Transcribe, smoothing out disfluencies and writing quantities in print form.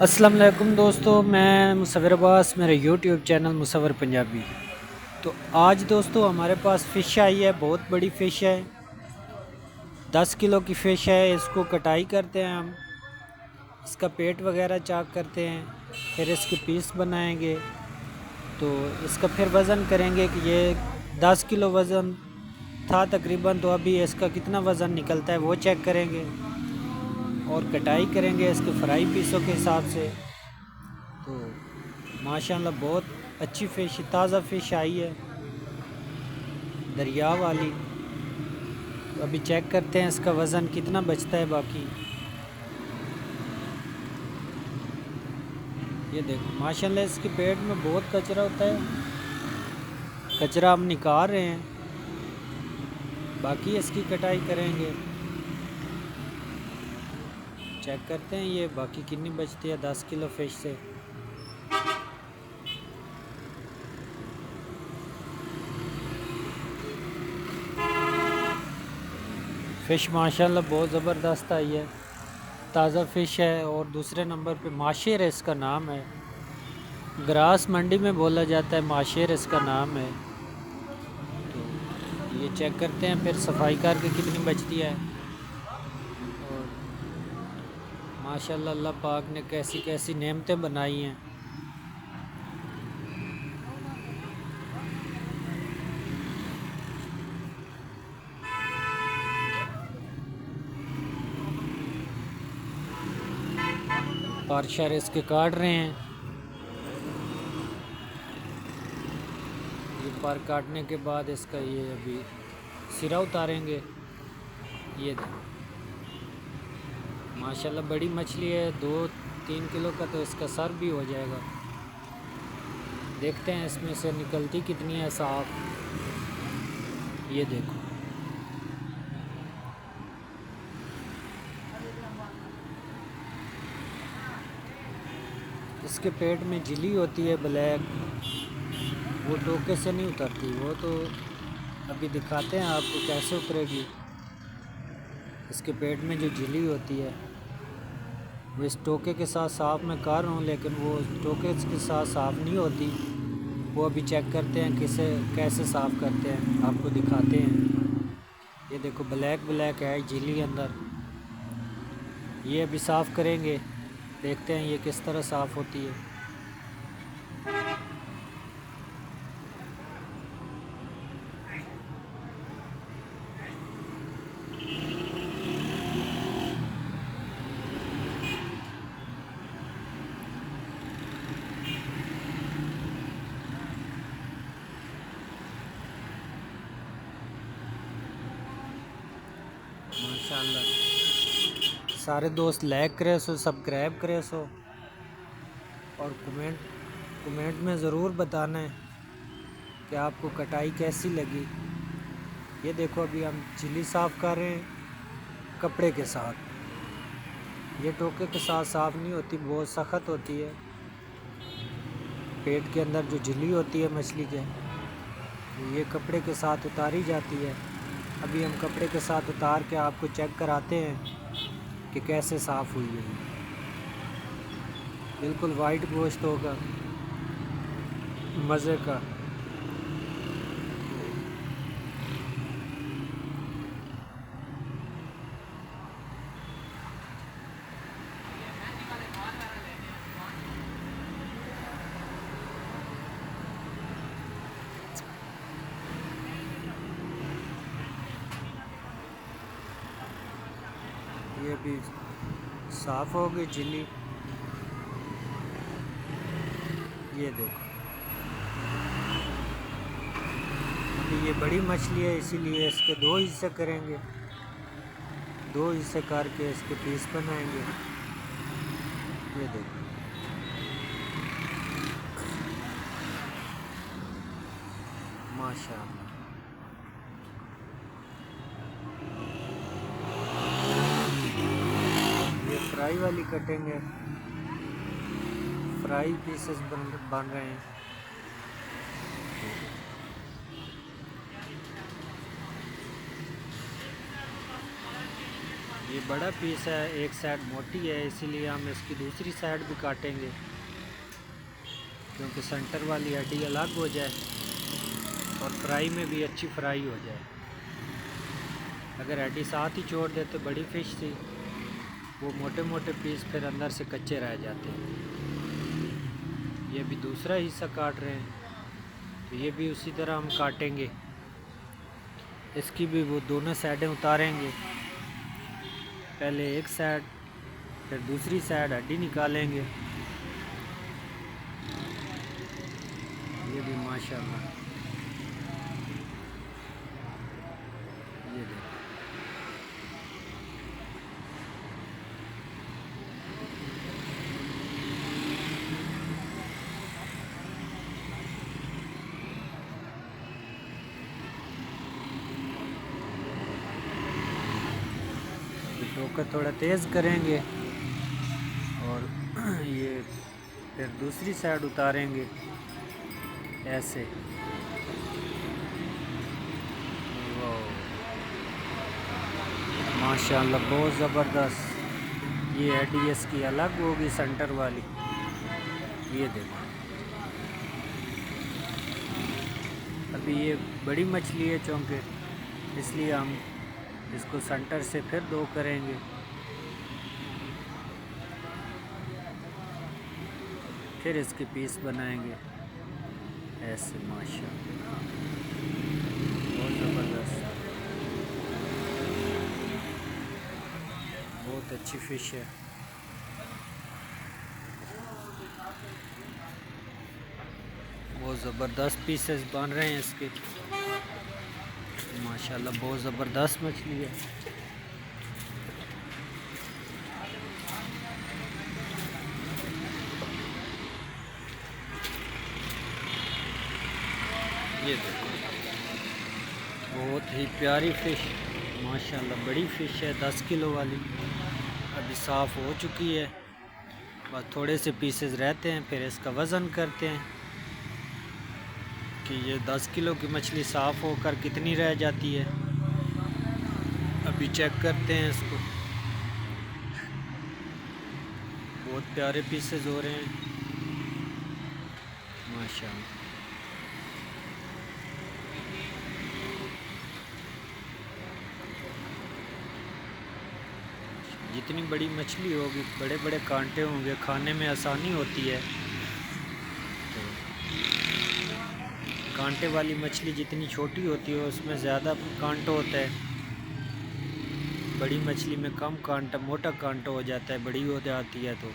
अस्सलाम वालेकुम दोस्तों, मैं मुसव्विर अब्बास, मेरा यूट्यूब चैनल मुसव्विर पंजाबी। तो आज दोस्तों हमारे पास फ़िश आई है, बहुत बड़ी फ़िश है, 10 किलो की फ़िश है। इसको कटाई करते हैं हम, इसका पेट वगैरह चाक करते हैं, फिर इसके पीस बनाएंगे। तो इसका फिर वज़न करेंगे कि ये 10 किलो वज़न था तकरीबन, तो अभी इसका कितना वज़न निकलता है वो चेक करेंगे और कटाई करेंगे इसके फ्राई पीसों के हिसाब से। तो माशाल्लाह बहुत अच्छी फ़िश, ताज़ा फ़िश आई है, दरिया वाली। तो अभी चेक करते हैं इसका वज़न कितना बचता है बाकी। ये देखो माशाल्लाह इसके पेट में बहुत कचरा होता है, कचरा हम निकाल रहे हैं, बाकी इसकी कटाई करेंगे। चेक करते हैं ये बाकी कितनी बचती है 10 किलो फ़िश से। फ़िश माशाल्लाह बहुत ज़बरदस्त आई है, ताज़ा फ़िश है। और दूसरे नंबर पे माशेर इसका नाम है, ग्रास मंडी में बोला जाता है, माशेर इसका नाम है। तो ये चेक करते हैं फिर सफाई करके कितनी बचती है। और माशाल्लाह अल्लाह पाक ने कैसी कैसी नेमतें बनाई हैं। पार शर इसके काट रहे हैं, ये पार काटने के बाद इसका ये अभी सिरा उतारेंगे। ये देखो माशाल्लाह बड़ी मछली है, 2-3 किलो का तो इसका सर भी हो जाएगा। देखते हैं इसमें से निकलती कितनी है साफ। ये देखो इसके पेट में झिल्ली होती है ब्लैक, वो टोके से नहीं उतरती, वो तो अभी दिखाते हैं आपको कैसे उतरेगी। इसके पेट में जो झिल्ली होती है वो इस टोके के साथ साफ मैं कर रहा हूँ, लेकिन वो टोके के साथ साफ नहीं होती। वो अभी चेक करते हैं किसे कैसे साफ़ करते हैं, आपको दिखाते हैं। ये देखो ब्लैक ब्लैक है झिल्ली अंदर, ये अभी साफ़ करेंगे, देखते हैं ये किस तरह साफ़ होती है। माशाल्लाह सारे दोस्त लाइक करे सो, सब्सक्राइब करे सो, और कमेंट में ज़रूर बताना है कि आपको कटाई कैसी लगी। ये देखो अभी हम चिल्ली साफ़ कर रहे हैं कपड़े के साथ, ये टोके के साथ साफ़ नहीं होती, बहुत सख्त होती है। पेट के अंदर जो झिल्ली होती है मछली के, ये कपड़े के साथ उतारी जाती है। अभी हम कपड़े के साथ उतार के आपको चेक कराते हैं कि कैसे साफ़ हुई है। बिल्कुल वाइट गोश्त होगा, मज़े का। ये भी साफ़ हो गई झिल्ली। ये देखो अभी ये बड़ी मछली है, इसीलिए इसके 2 हिस्से करेंगे, 2 हिस्से करके इसके पीस बनाएंगे। ये देखो माशाल्लाह ये फ्राई वाली कटेंगे, फ्राई पीसेस बन रहे हैं। ये बड़ा पीस है, एक साइड मोटी है, इसीलिए हम इसकी दूसरी साइड भी काटेंगे क्योंकि सेंटर वाली हड्डी अलग हो जाए और फ्राई में भी अच्छी फ्राई हो जाए। अगर हड्डी साथ ही छोड़ देते बड़ी फ़िश थी, वो मोटे मोटे पीस फिर अंदर से कच्चे रह जाते हैं। ये भी दूसरा हिस्सा काट रहे हैं, तो ये भी उसी तरह हम काटेंगे। इसकी भी वो दोनों साइडें उतारेंगे, पहले एक साइड फिर दूसरी साइड हड्डी निकालेंगे। ये भी माशाल्लाह, ये देखो टोकर थोड़ा तेज़ करेंगे और ये फिर दूसरी साइड उतारेंगे ऐसे। माशाल्लाह बहुत ज़बरदस्त। ये हड्डी इसकी अलग होगी सेंटर वाली, ये देखो। अभी ये बड़ी मछली है चूँकि, इसलिए हम इसको सेंटर से फिर दो करेंगे। फिर इसके पीस बनाएंगे ऐसे। माशाल्लाह बहुत ज़बरदस्त, बहुत अच्छी फ़िश है। बहुत ज़बरदस्त पीसेस बन रहे हैं इसके, माशाल्लाह बहुत ज़बरदस्त मछली है। ये देखो बहुत ही प्यारी फ़िश, माशाल्लाह बड़ी फ़िश है, 10 किलो वाली। अभी साफ़ हो चुकी है, बस थोड़े से पीसेस रहते हैं, फिर इसका वज़न करते हैं कि ये 10 किलो की मछली साफ़ होकर कितनी रह जाती है। अभी चेक करते हैं इसको। बहुत प्यारे पीसेस हो रहे हैं माशाल्लाह। जितनी बड़ी मछली होगी, बड़े बड़े कांटे होंगे, खाने में आसानी होती है। तो कांटे वाली मछली जितनी छोटी होती है उसमें ज़्यादा कांटा होता है, बड़ी मछली में कम कांटा, मोटा कांटा हो जाता है बड़ी हो जाती है तो।